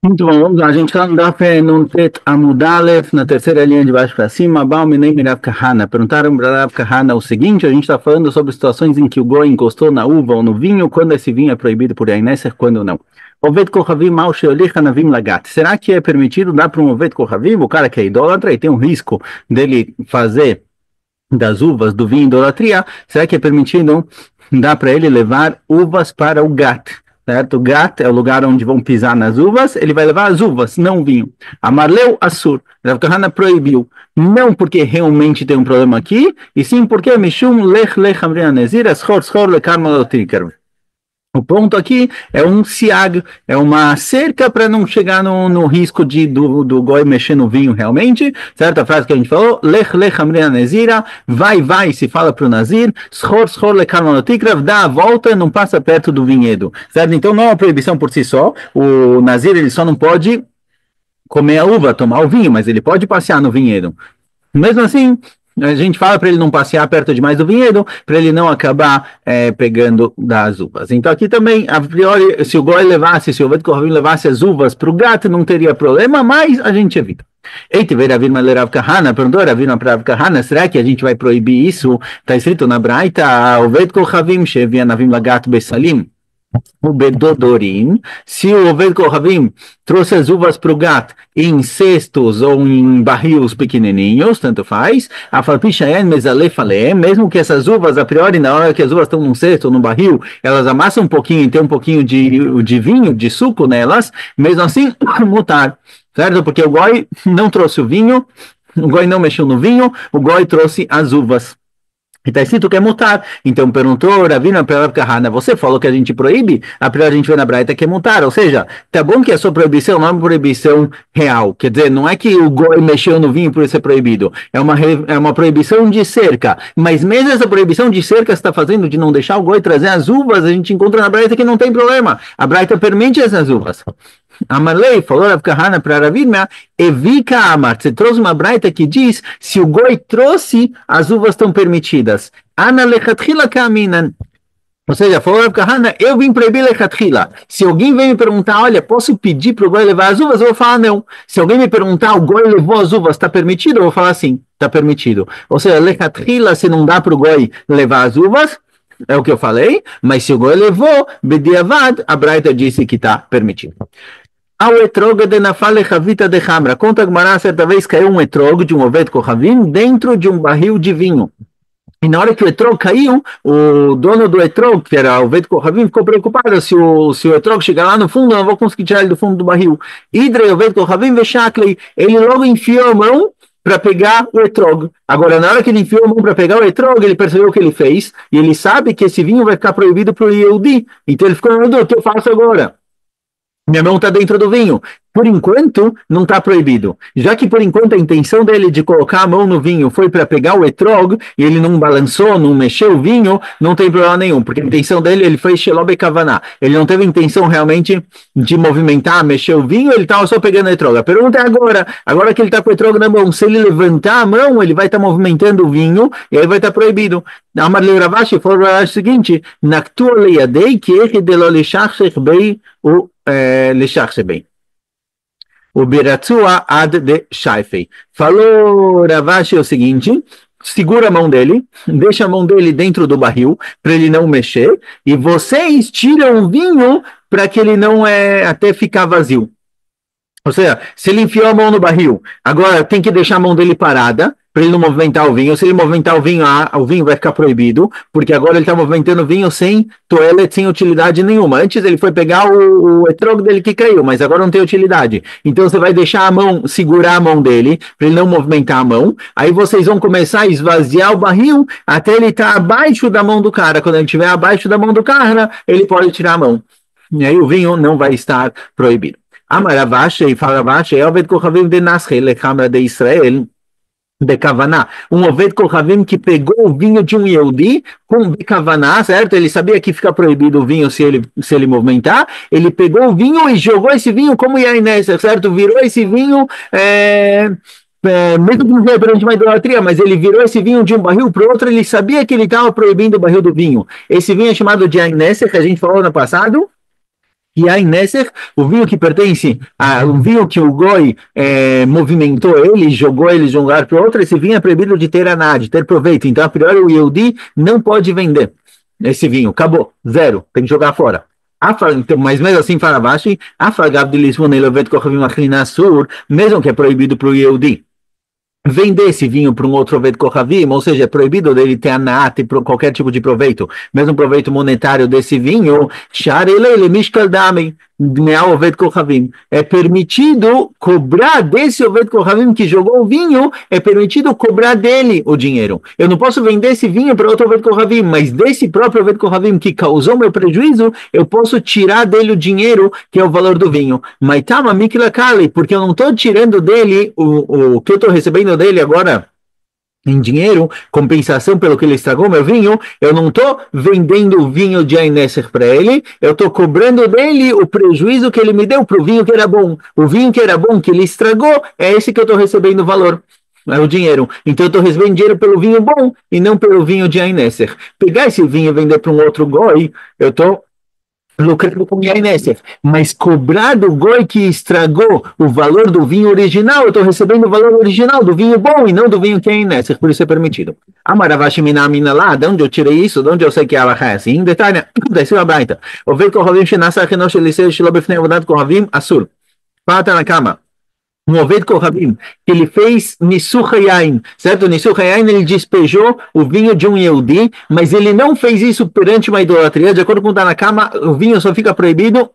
Muito bom, vamos lá. A gente está no Daf Nuntet Amud Aleph, na terceira linha de baixo para cima. Baal Minei Rav Kahana. Perguntaram para Rav Kahana o seguinte: a gente está falando sobre situações em que o goi encostou na uva ou no vinho, quando esse vinho é proibido por Yain, quando não. Oved Kohavim Mal Sheolech Hanavim Lagat. Será que é permitido dar para um Oved Kohavim, o cara que é idólatra e tem um risco dele fazer das uvas do vinho idolatria? Será que é permitido dar para ele levar uvas para o Gat? Certo? O Gat é o lugar onde vão pisar nas uvas, ele vai levar as uvas, não o vinho. Amarleu Assur, Rav Kahana proibiu, não porque realmente tem um problema aqui, e sim porque Mishum Lech Lech Amrian Nezir, Schor Schor Lekarmalotikar. O ponto aqui é um siag, é uma cerca para não chegar no risco do goi mexer no vinho realmente, certo? A frase que a gente falou, lech lech amrina nezira, vai, se fala para o nazir, schor schor lekarmanotikrav, dá a volta, não passa perto do vinhedo, certo? Então não é uma proibição por si só, o nazir ele só não pode comer a uva, tomar o vinho, mas ele pode passear no vinhedo. Mesmo assim, a gente fala para ele não passear perto demais do vinhedo, para ele não acabar pegando das uvas. Então aqui também, a priori, se o goi levasse, se o Oved Kohavim levasse as uvas para o gato, não teria problema, mas a gente evita. Eita, veio Ravina Malerav Kahana, perguntou Ravina para Rav Kahana, será que a gente vai proibir isso? Está escrito na Braita, Oved Kohavim, Shevia Navim Lagat Besalim. O Bedodorim, se o Oved Kohavim trouxe as uvas para o gato em cestos ou em barris pequenininhos, tanto faz, a Falpishaen Mezalefalem, mesmo que essas uvas, a priori, na hora que as uvas estão num cesto ou num barril, elas amassam um pouquinho e tem um pouquinho de vinho, de suco nelas, mesmo assim, mutar, certo? Porque o Goi não trouxe o vinho, o Goi não mexeu no vinho, o Goi trouxe as uvas. E está escrito que é mutar. Então perguntou Ravina para Rav Kahana, você falou que a gente proíbe? A priori a gente vê na Braita que é mutar. Ou seja, tá bom que a sua proibição não é uma proibição real. Quer dizer, não é que o goi mexeu no vinho por isso é proibido. É uma proibição de cerca. Mas mesmo essa proibição de cerca está fazendo de não deixar o goi trazer as uvas, a gente encontra na Braita que não tem problema. A Braita permite essas uvas. Amarlei falou Rav Kahana para Ravina, Evika Amar, você trouxe uma braita que diz, se o goi trouxe, as uvas estão permitidas. Ana lechatchila kaminan. Ou seja, falou Rav Kahana, eu vim proibir lechatchila. Se alguém vem me perguntar, olha, posso pedir para o goi levar as uvas? Eu vou falar não. Se alguém me perguntar, o goi levou as uvas, está permitido? Eu vou falar sim, está permitido. Ou seja, lechatchila, se não dá para o goi levar as uvas, é o que eu falei, mas se o goi levou, bediavad, a braita disse que está permitido. Ao etrog de nafale chavita de hamra. Conta Gmará, certa vez caiu um etrog de um oved kohavim dentro de um barril de vinho. E na hora que o etrog caiu, o dono do etrog, que era o oved kohavim, ficou preocupado. Se o etrog chegar lá no fundo, eu não vou conseguir tirar ele do fundo do barril. Idre oved kohavim veshaklei. Ele logo enfiou a mão para pegar o etrog. Agora, na hora que ele enfiou a mão para pegar o etrog, ele percebeu o que ele fez. E ele sabe que esse vinho vai ficar proibido para o Yehudi. Então ele ficou, o que eu faço agora? Minha mão está dentro do vinho. Por enquanto, não está proibido. Já que, por enquanto, a intenção dele de colocar a mão no vinho foi para pegar o etrog, e ele não balançou, não mexeu o vinho, não tem problema nenhum. Porque a intenção dele, ele foi Shelobe Kavaná. Ele não teve intenção realmente de movimentar, mexer o vinho, ele estava só pegando o etrog. A pergunta é agora que ele está com o etrog na mão, se ele levantar a mão, ele vai estar movimentando o vinho, e aí vai estar proibido. Amar le Ravashi falou o seguinte, Naktu leyadei que ele delolishach bei o bem. O Biratzua ad de Shaifei. Falou Ravashi o seguinte, segura a mão dele, deixa a mão dele dentro do barril, para ele não mexer, e vocês tiram o vinho para que ele não até ficar vazio. Ou seja, se ele enfiou a mão no barril, agora tem que deixar a mão dele parada, para ele não movimentar o vinho. Se ele movimentar o vinho vai ficar proibido, porque agora ele está movimentando o vinho sem toilet, sem utilidade nenhuma. Antes ele foi pegar o etrog dele que caiu, mas agora não tem utilidade. Então você vai deixar a mão, segurar a mão dele, para ele não movimentar a mão. Aí vocês vão começar a esvaziar o barril até ele estar abaixo da mão do cara. Quando ele estiver abaixo da mão do cara, ele pode tirar a mão. E aí o vinho não vai estar proibido. Amaravashi e Faravashi, Oved Kohavim de Nasrei, Lechamra de Israel, de Kavaná. Um Oved Kohavim que pegou o vinho de um Yehudi com Kavaná, certo? Ele sabia que fica proibido o vinho se ele movimentar. Ele pegou o vinho e jogou esse vinho como Yain, certo? Virou esse vinho. Mesmo que não foi perante uma idolatria, mas ele virou esse vinho de um barril para o outro, ele sabia que ele estava proibindo o barril do vinho. Esse vinho é chamado de Yain, que a gente falou no passado. E aí, Nesser, o vinho que pertence a um vinho que o Goi movimentou ele, jogou ele de um lugar para o outro, esse vinho é proibido de ter aná, de ter proveito. Então, a priori, o Yehudi não pode vender esse vinho. Acabou, zero, tem que jogar fora. Então, mas mesmo assim, fala Rashi, afagav de Lisbon, Elovet Kochavim Achlina Sur, mesmo que é proibido para o Yehudi vender esse vinho para um outro Oved Kohavim, ou seja, é proibido dele ter anat, qualquer tipo de proveito, mesmo proveito monetário desse vinho, é permitido cobrar desse Oved Kohavim que jogou o vinho, é permitido cobrar dele o dinheiro. Eu não posso vender esse vinho para outro Oved Kohavim, mas desse próprio Oved Kohavim que causou meu prejuízo, eu posso tirar dele o dinheiro, que é o valor do vinho. Mas tama mikla kali, porque eu não estou tirando dele o que eu estou recebendo dele agora em dinheiro, compensação pelo que ele estragou meu vinho, eu não estou vendendo o vinho de Ainesser para ele, eu estou cobrando dele o prejuízo que ele me deu para o vinho que era bom. O vinho que era bom, que ele estragou, é esse que eu estou recebendo o valor. É o dinheiro. Então eu estou recebendo dinheiro pelo vinho bom e não pelo vinho de Ainesser. Pegar esse vinho e vender para um outro goi, eu estou lucrando com Nesser, mas cobrar do goi que estragou o valor do vinho original, eu estou recebendo o valor original do vinho bom e não do vinho que é Nesser, por isso é permitido. Amaravashi mina lá, de onde eu tirei isso, de onde eu sei que ela é assim, detalhe, desce uma baita. O veio com o Ravim Shenasa Renosh Eliseu Shilobefnei Avodat com o Ravim Assur. Pata na cama. Um Oved Kohavim, que ele fez Nisuch Yain, certo? Nisuch Yain, ele despejou o vinho de um Yehudi, mas ele não fez isso perante uma idolatria, de acordo com o Tanakama, o vinho só fica proibido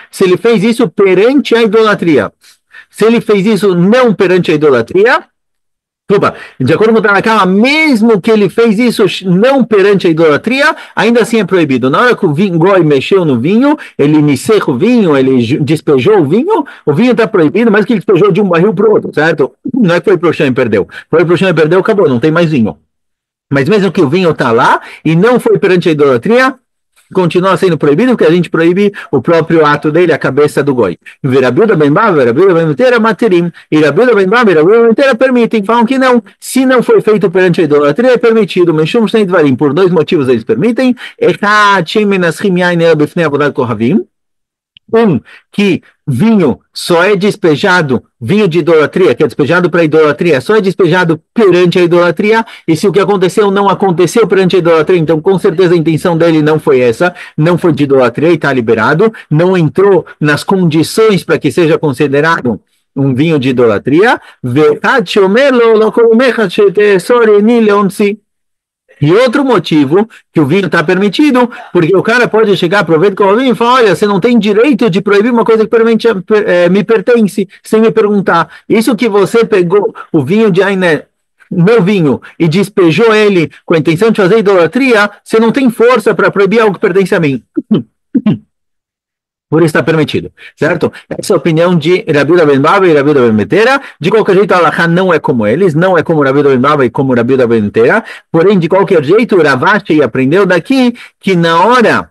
se ele fez isso perante a idolatria. Se ele fez isso não perante a idolatria, opa, de acordo com o Tanakama, mesmo que ele fez isso não perante a idolatria, ainda assim é proibido. Na hora que o goi mexeu no vinho, ele iniciou o vinho, ele despejou o vinho está proibido, mas que ele despejou de um barril para o outro, certo? Não é que foi para o chão e perdeu. Foi para o chão e perdeu, acabou, não tem mais vinho. Mas mesmo que o vinho está lá e não foi perante a idolatria, continua sendo proibido, porque a gente proíbe o próprio ato dele, a cabeça do goi. Verabilda ben bava, verabilda ben inteira, materim. E verabilda ben bava, verabilda ben inteira permitem. Falam que não. Se não foi feito perante a idolatria, é permitido. Meshum sem dvarim. Por dois motivos eles permitem. Que vinho só é despejado, vinho de idolatria, que é despejado para idolatria, só é despejado perante a idolatria, e se o que aconteceu não aconteceu perante a idolatria, então com certeza a intenção dele não foi essa, não foi de idolatria e está liberado, não entrou nas condições para que seja considerado um vinho de idolatria, e outro motivo que o vinho está permitido, porque o cara pode chegar para o Oved Kohavim e falar, olha, você não tem direito de proibir uma coisa que me pertence, sem me perguntar. Isso que você pegou o vinho de Ainé, meu vinho, e despejou ele com a intenção de fazer idolatria, você não tem força para proibir algo que pertence a mim. Por isso está permitido, certo? Essa é a opinião de Rabi Ben Baba e Rabi Ben Betera. De qualquer jeito, a Alahá não é como eles, não é como Rabi Ben Baba e como Rabi Ben Betera. Porém, de qualquer jeito, Ravashi aprendeu daqui que na hora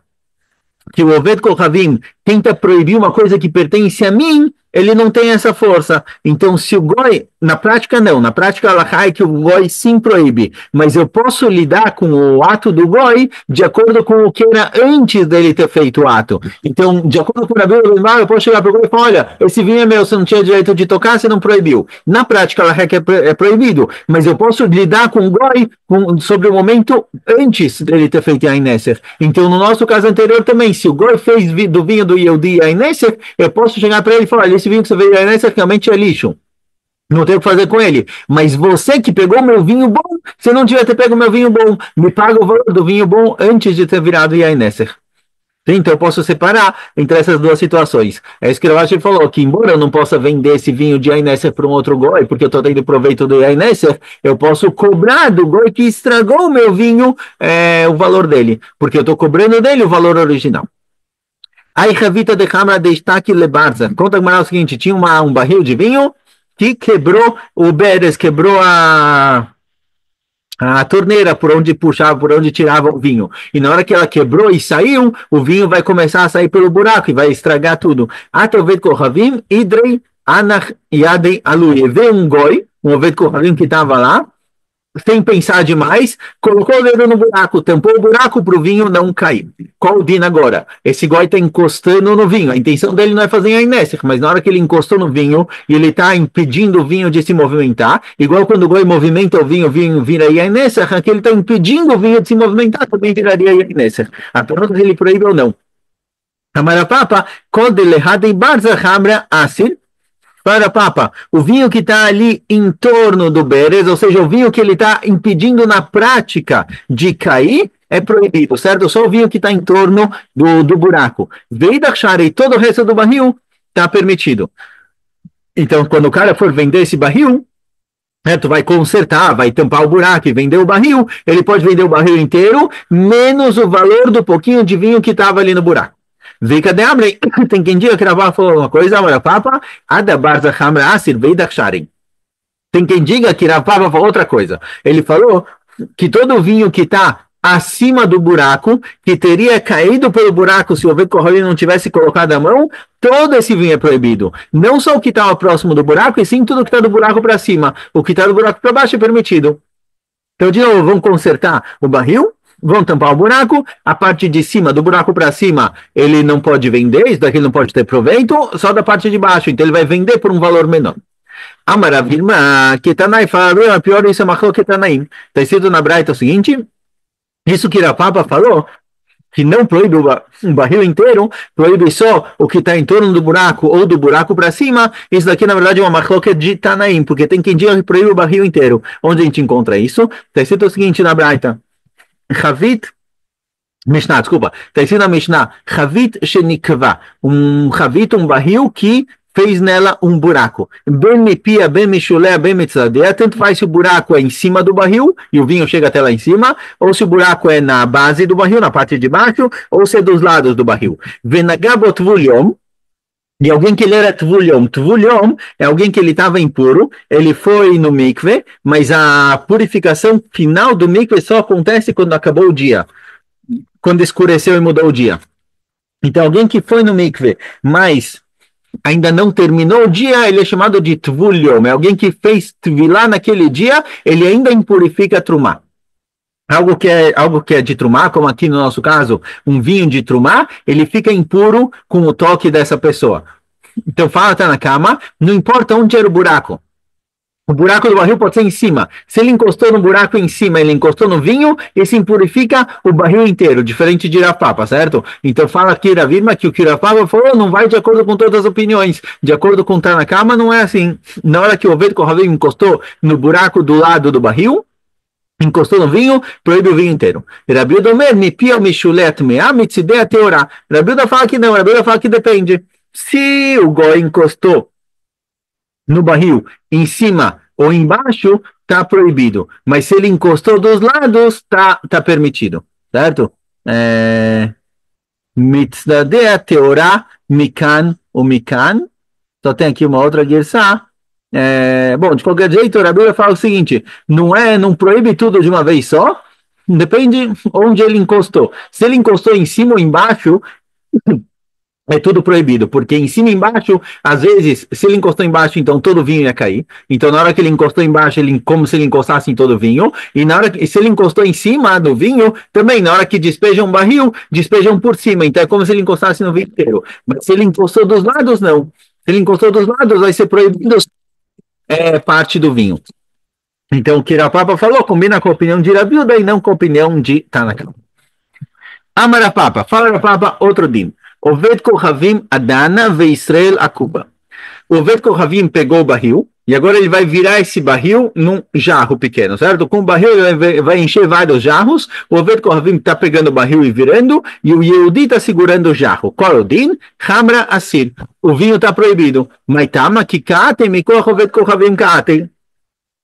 que o Oved Kohavim tenta proibir uma coisa que pertence a mim, ele não tem essa força. Então, se o goi, na prática não, na prática ela é que o goi sim proíbe, mas eu posso lidar com o ato do goi de acordo com o que era antes dele ter feito o ato. Então, de acordo com o Rabi, eu posso chegar para o goi e falar, olha, esse vinho é meu, você não tinha direito de tocar, você não proibiu. Na prática ela é proibido, mas eu posso lidar com o goi sobre o momento antes dele ter feito a Ainesser. Então, no nosso caso anterior também, se o goi fez do vinho do Yehudi a Ainesser, eu posso chegar para ele e falar, olha, esse vinho que você veio a Ainesser realmente é lixo. Não tem o que fazer com ele. Mas você que pegou meu vinho bom, você não devia ter pego meu vinho bom. Me paga o valor do vinho bom antes de ter virado Yainesser. Então eu posso separar entre essas duas situações. É isso que o Rashi falou, que embora eu não possa vender esse vinho de Yainesser para um outro goi, porque eu estou tendo proveito do Yainesser, eu posso cobrar do goi que estragou o meu vinho o valor dele, porque eu estou cobrando dele o valor original. Aí Ravita de Hamra de Estaque Lebarza. Conta o seguinte, tinha um barril de vinho que quebrou o Beres, quebrou a torneira por onde puxava, por onde tirava o vinho. E na hora que ela quebrou e saiu, o vinho vai começar a sair pelo buraco e vai estragar tudo. Atoved Kohavim, Idrei, Anach, Yadei, Alui. Veio um goi, um Oved Kohavim que estava lá, sem pensar demais, colocou o dedo no buraco, tampou o buraco para o vinho não cair. Qual o din agora? Esse goi está encostando no vinho. A intenção dele não é fazer a inésser, mas na hora que ele encostou no vinho e ele está impedindo o vinho de se movimentar, igual quando o goi movimenta o vinho vira a inésser, aqui ele está impedindo o vinho de se movimentar, também viraria a inésser. A pergunta se ele proíbe ou não. Amarapapa, kol de lehadei barza hamra asir, para Papa, o vinho que está ali em torno do Beres, ou seja, o vinho que ele está impedindo na prática de cair, é proibido, certo? Só o vinho que está em torno do buraco. Veidachar e todo o resto do barril está permitido. Então, quando o cara for vender esse barril, tu vai consertar, vai tampar o buraco e vender o barril, ele pode vender o barril inteiro, menos o valor do pouquinho de vinho que estava ali no buraco. Vika de Amrei, tem quem diga que Ravá falou uma coisa, mas Papa, Adabarza Hamra Asir Veidaksharim. Tem quem diga que Ravá falou outra coisa. Ele falou que todo vinho que está acima do buraco, que teria caído pelo buraco se o Oved Kohanim não tivesse colocado a mão, todo esse vinho é proibido. Não só o que estava próximo do buraco, e sim tudo que está do buraco para cima. O que está do buraco para baixo é permitido. Então, de novo, vamos consertar o barril, vão tampar o buraco, a parte de cima, do buraco para cima, ele não pode vender, isso daqui ele não pode ter proveito, só da parte de baixo, então ele vai vender por um valor menor. A maravilha, que Tanai fala, pior isso é Machlo que Tanaim. Está escrito na Braita o seguinte, isso que Rapapa falou, que não proíbe um barril inteiro, proíbe só o que está em torno do buraco ou do buraco para cima, isso daqui na verdade é uma machloket de Tanaim, porque tem quem diga que proíbe o barril inteiro. Onde a gente encontra isso? Está escrito o seguinte na Braita, Chavit, Mishnah, desculpa, está escrito na Mishnah, Chavit shenikva, Chavit, um barril que fez nela um buraco. Ben mipia, ben mishulea, ben mitzadea, tanto faz se o buraco é em cima do barril, e o vinho chega até lá em cima, ou se o buraco é na base do barril, na parte de baixo, ou se é dos lados do barril. Venagabot vuliom, e alguém que ele era tvulhom. Tvulhom é alguém que ele estava impuro, ele foi no mikve, mas a purificação final do mikve só acontece quando acabou o dia, quando escureceu e mudou o dia. Então, alguém que foi no mikve, mas ainda não terminou o dia, ele é chamado de tvulhom. É alguém que fez tvilá naquele dia, ele ainda impurifica trumá. Algo que é de trumá, como aqui no nosso caso, um vinho de trumá, ele fica impuro com o toque dessa pessoa. Então fala, tá na cama, não importa onde era o buraco. O buraco do barril pode ser em cima. Se ele encostou no buraco em cima, ele encostou no vinho, esse impurifica o barril inteiro, diferente de Irapapa, certo? Então fala aqui Ravirma que o que Irapapa falou não vai de acordo com todas as opiniões. De acordo com tá na cama, não é assim. Na hora que o Oved Kohanim encostou no buraco do lado do barril, encostou no vinho, proíbe o vinho inteiro. Rabiuda Omer, Mipia Mishulet Mea, Mitzidea Teorá. Rabiuda fala que não, Rabiuda fala que depende. Se o goi encostou no barril, em cima ou embaixo, está proibido. Mas se ele encostou dos lados, tá permitido. Certo? Mitzadea Teorá, Mikan ou Mikan. Só tem aqui uma outra guerça. Bom, de qualquer jeito, a Bíblia fala o seguinte, não proíbe tudo de uma vez só, depende onde ele encostou. Se ele encostou em cima ou embaixo, é tudo proibido, porque em cima e embaixo, às vezes, se ele encostou embaixo, então todo o vinho ia cair. Então, na hora que ele encostou embaixo, como se ele encostasse em todo o vinho. E na hora que, se ele encostou em cima do vinho, também, na hora que despejam um barril, despejam por cima. Então, é como se ele encostasse no vinho inteiro. Mas se ele encostou dos lados, não. Se ele encostou dos lados, vai ser proibido parte do vinho. Então, o que Rapapa falou combina com a opinião de Rabiuda e não com a opinião de Tanakh. Amarapapa, fala Rapapa, outro din. Oved Kohavim Adana ve Israel Akuba. O Oved Kohavim pegou o barril e agora ele vai virar esse barril num jarro pequeno, certo? Com o barril ele vai encher vários jarros. O Oved Kohavim está pegando o barril e virando e o Yehudi está segurando o jarro. Qual é o din? Hamra Asir. O vinho está proibido. Maitama Kikatem Mikoch Oved Kohavim Katem.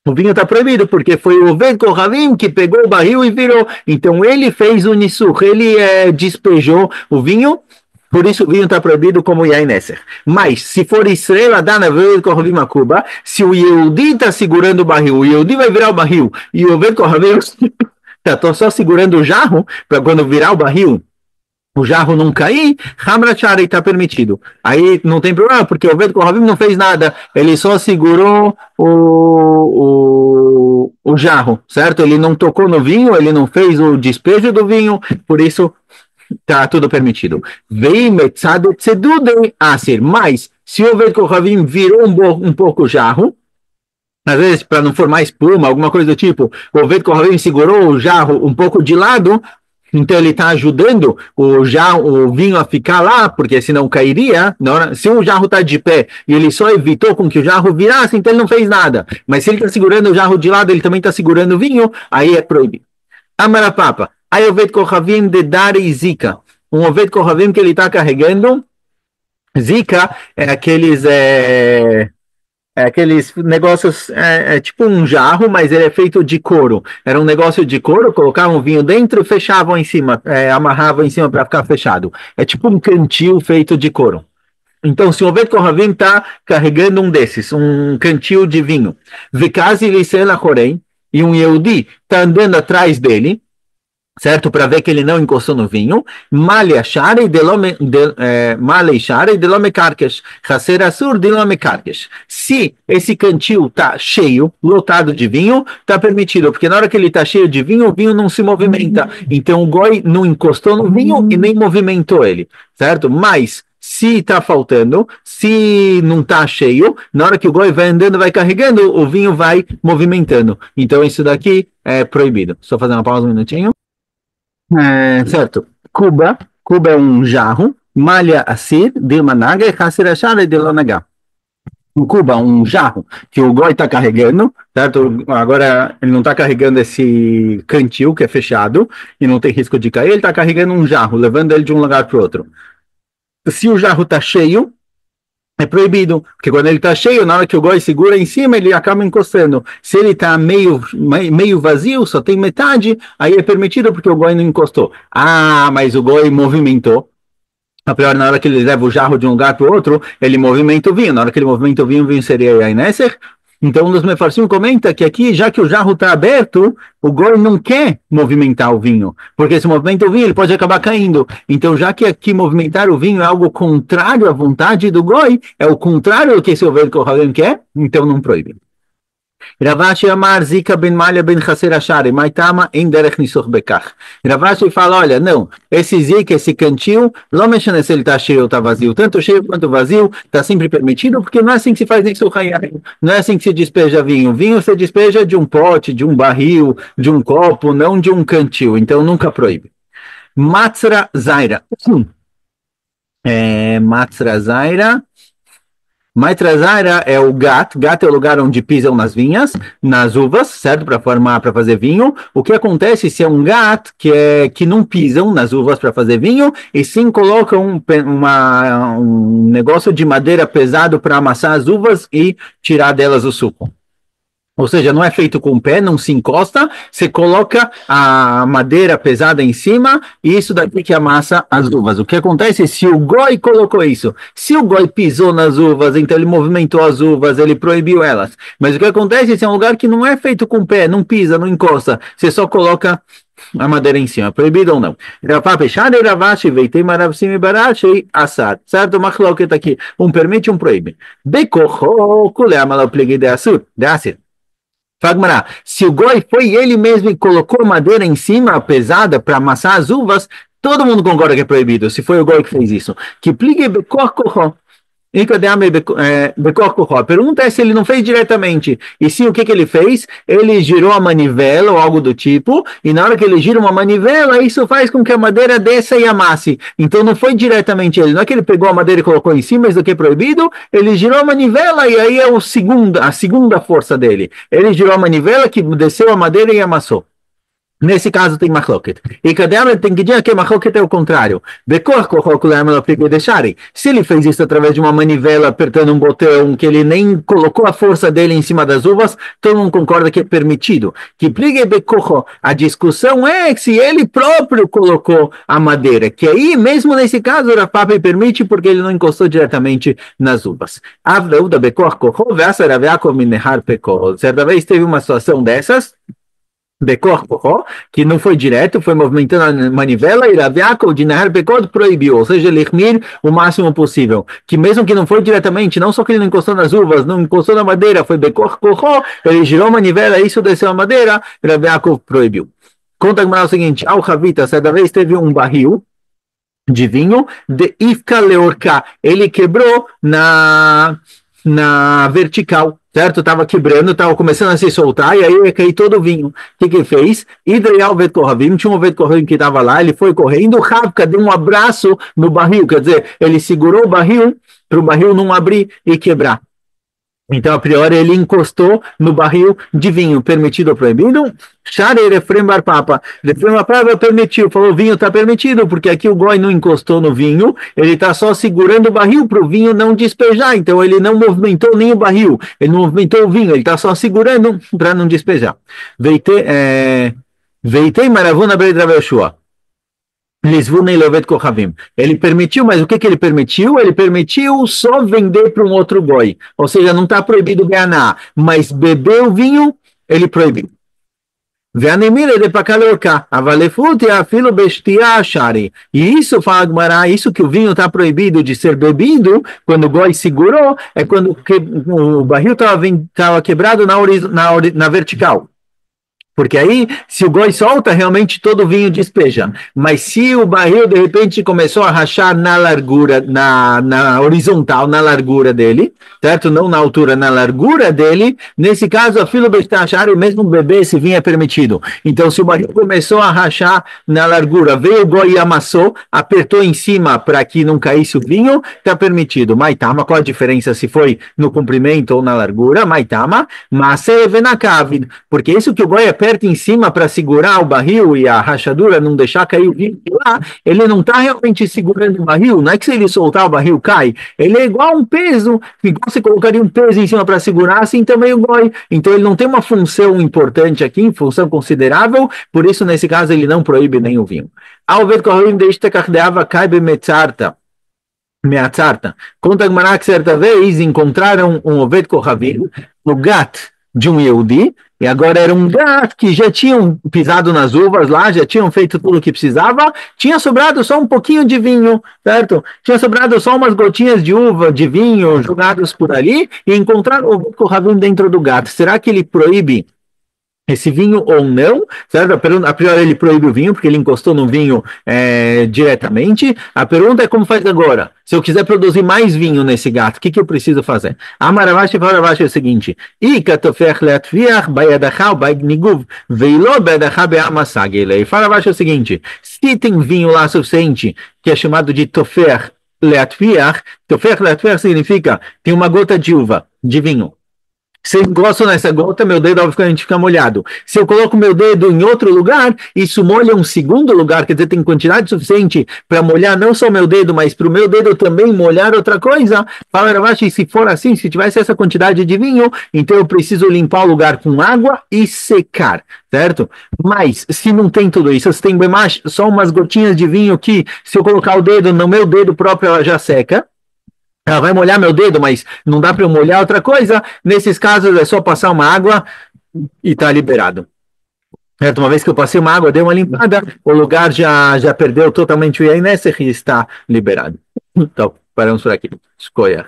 O vinho está proibido, porque foi o Oved Kohavim que pegou o barril e virou. Então ele fez o Nisuch, ele despejou o vinho, por isso o vinho está proibido como Yain Esser. Mas se for Israel Adana Oved Kohavim Akuba, se o Yehudi está segurando o barril, o Yehudi vai virar o barril, e o Oved Kohavim está só segurando o jarro, para quando virar o barril, o jarro não cair, Hamra Chari está permitido. Aí não tem problema, porque o Oved Kohavim não fez nada. Ele só segurou o jarro, certo? Ele não tocou no vinho, ele não fez o despejo do vinho, por isso tá tudo permitido. Vem metzado tzedudei asir, mas se o Oved Kohavim virou um pouco o jarro, às vezes para não formar espuma, alguma coisa do tipo, o Oved Kohavim segurou o jarro um pouco de lado, então ele está ajudando o vinho a ficar lá, porque senão cairia. Se o jarro está de pé e ele só evitou com que o jarro virasse, então ele não fez nada. Mas se ele está segurando o jarro de lado, ele também está segurando o vinho, aí é proibido. Amarapapa. Aí Oved Kohavim de Dari Zika. Um Oved Kohavim que ele está carregando. Zika é aqueles negócios, tipo um jarro, mas ele é feito de couro. Era um negócio de couro, colocavam o vinho dentro, fechavam em cima, amarravam em cima para ficar fechado. É tipo um cantil feito de couro. Então, se o Oved Kohavim está carregando um desses, um cantil de vinho, Vikazi Lisela Horei, e um Yehudi está andando atrás dele, certo? Para ver que ele não encostou no vinho. Malha share delome carques. Chaser asur delome carques. Se esse cantil está cheio, lotado de vinho, está permitido, porque na hora que ele está cheio de vinho, o vinho não se movimenta. Então o goi não encostou no vinho e nem movimentou ele, certo? Mas se está faltando, se não está cheio, na hora que o goi vai andando, vai carregando, o vinho vai movimentando. Então isso daqui é proibido. Só fazer uma pausa um minutinho. Certo. Cuba é um jarro. Malha assir, Dilma naga e Hasser achara de lonagá. Um cuba, um jarro que o goi está carregando, certo? Agora ele não está carregando esse cantil que é fechado e não tem risco de cair, ele está carregando um jarro, levando ele de um lugar para o outro. Se o jarro está cheio, é proibido, porque quando ele está cheio, na hora que o goi segura em cima, ele acaba encostando. Se ele está meio vazio, só tem metade, aí é permitido porque o goi não encostou. Ah, mas o goi movimentou. A pior, na hora que ele leva o jarro de um lugar para o outro, ele movimenta o vinho. Na hora que ele movimenta o vinho seria Yainesser. Então, um dos mefarsim comenta que aqui, já que o jarro está aberto, o goi não quer movimentar o vinho, porque se movimenta o vinho, ele pode acabar caindo. Então, já que aqui movimentar o vinho é algo contrário à vontade do goi, é o contrário do que esse Oved Kohavim quer, então não proíbe. Ravashi Amar Zika ben Malha ben Chaser Ashari, Maitama em Derech Nisuch Bekach. Ravashi fala, olha, não, esse Zika, esse cantil, não mexa se ele está cheio ou está vazio, tanto cheio quanto vazio, está sempre permitido, porque não é assim que se faz Nisuch Hayayim, não é assim que se despeja vinho. Vinho se despeja de um pote, de um barril, de um copo, não de um cantil, então nunca proíbe. Matzra Zaira. Matzra Zaira. Maitrazara é o gat é o lugar onde pisam nas vinhas, nas uvas, certo? Para fazer vinho. O que acontece se é um gat que não pisam nas uvas para fazer vinho, e sim colocam um negócio de madeira pesado para amassar as uvas e tirar delas o suco. Ou seja, não é feito com o pé, não se encosta, você coloca a madeira pesada em cima e isso daqui que amassa as uvas. O que acontece se o goi colocou isso? Se o goi pisou nas uvas, então ele movimentou as uvas, ele proibiu elas. Mas o que acontece se é um lugar que não é feito com o pé, não pisa, não encosta, você só coloca a madeira em cima, proibido ou não? Certo? Machloket aqui, um permite, um proíbe. Bekocho, kuleamala pligui de asur, de asir. Fagmará, se o goi foi ele mesmo e colocou madeira em cima, pesada, para amassar as uvas, todo mundo concorda que é proibido, se foi o goi que fez isso. Que pligue bekorkocho. A pergunta é se ele não fez diretamente. E sim, o que ele fez? Ele girou a manivela ou algo do tipo, e na hora que ele gira uma manivela, isso faz com que a madeira desça e amasse. Então não foi diretamente ele. Não é que ele pegou a madeira e colocou em cima, isso aqui é proibido. Ele girou a manivela e aí é a segunda força dele. Ele girou a manivela que desceu a madeira e amassou. Nesse caso tem machloket. E cadê ela? Tem que dizer que machloket é o contrário. Se ele fez isso através de uma manivela, apertando um botão, que ele nem colocou a força dele em cima das uvas, todo mundo concorda que é permitido. A discussão é se ele próprio colocou a madeira, que aí, mesmo nesse caso, o Rav permite porque ele não encostou diretamente nas uvas. Certa vez teve uma situação dessas, Bekor Poró, que não foi direto, foi movimentando a manivela, e Rav Yaakov de Nahar Bekot proibiu, ou seja, lechmir o máximo possível. Que mesmo que não foi diretamente, não só que ele não encostou nas uvas, não encostou na madeira, foi Bekor Poró, ele girou a manivela, isso desceu a madeira, Rav Yaakov proibiu. Conta o seguinte, ao Havita, certa vez teve um barril de vinho de Ifka Leorka, ele quebrou na vertical, certo? Estava quebrando, estava começando a se soltar, e aí ia cair todo o vinho. O que que ele fez? Idreal Vet Kohavim, tinha um Vet Kohavim que estava lá, ele foi correndo, Ravka deu um abraço no barril, quer dizer, ele segurou o barril para o barril não abrir e quebrar. Então, a priori, ele encostou no barril de vinho, permitido ou proibido? Share Refrem Bar Papa. Refrem Bar Papa permitiu, falou, vinho está permitido, porque aqui o goi não encostou no vinho, ele está só segurando o barril para o vinho não despejar, então ele não movimentou nem o barril, ele não movimentou o vinho, ele está só segurando para não despejar. Veitei Maravuna Breidravel Shua. Ele permitiu, mas o que que ele permitiu? Ele permitiu só vender para um outro goi. Ou seja, não está proibido ganhar, mas beber o vinho, ele proibiu. E isso, fala Gmará, isso que o vinho está proibido de ser bebido, quando o goi segurou, é quando o barril estava quebrado na vertical. Porque aí, se o goi solta, realmente todo o vinho despeja. Mas se o barril, de repente, começou a rachar na largura, na horizontal, na largura dele, certo? Não na altura, na largura dele, nesse caso, a filo bestachar, e mesmo beber esse vinho é permitido. Então, se o barril começou a rachar na largura, veio o goi e amassou, apertou em cima para que não caísse o vinho, está permitido. Maitama, qual a diferença se foi no comprimento ou na largura? Maitama, mas porque isso que o goi aperta em cima para segurar o barril e a rachadura não deixar cair o vinho lá, ele não está realmente segurando o barril, não é que se ele soltar o barril cai, ele é igual um peso, igual você colocaria um peso em cima para segurar, assim também o goi, então ele não tem uma função importante aqui, função considerável, por isso nesse caso ele não proíbe nem o vinho. Ao ver corrim deste cardeava caibe metzarta, meatzarta. Conta Gmará que certa vez encontraram um Oved Kohavim no gat de um Yehudi, e agora era um gat que já tinham pisado nas uvas lá, já tinham feito tudo o que precisava, tinha sobrado só um pouquinho de vinho, certo? Tinha sobrado só umas gotinhas de uva, de vinho, jogados por ali, e encontraram o Oved Kohavim dentro do gato. Será que ele proíbe esse vinho ou não, certo? A priori ele proíbe o vinho, porque ele encostou no vinho diretamente. A pergunta é como faz agora? Se eu quiser produzir mais vinho nesse gato, o que que eu preciso fazer? A Maravashi é o seguinte, ele fala é o seguinte, se tem vinho lá suficiente, que é chamado de tofer leatviach significa, tem uma gota de uva, de vinho, se eu encosto nessa gota, meu dedo obviamente fica molhado. Se eu coloco meu dedo em outro lugar, isso molha um segundo lugar, quer dizer, tem quantidade suficiente para molhar não só meu dedo, mas para o meu dedo também molhar outra coisa. Fala Ravashi, se for assim, se tivesse essa quantidade de vinho, então eu preciso limpar o lugar com água e secar, certo? Mas, se não tem tudo isso, se tem só umas gotinhas de vinho que, se eu colocar o dedo no meu dedo próprio, ela já seca. Ela vai molhar meu dedo, mas não dá para eu molhar outra coisa. Nesses casos é só passar uma água e está liberado. Certo? Uma vez que eu passei uma água, dei uma limpada, o lugar já perdeu totalmente o Yainesseh e está liberado. Então, paramos por aqui. Escolha.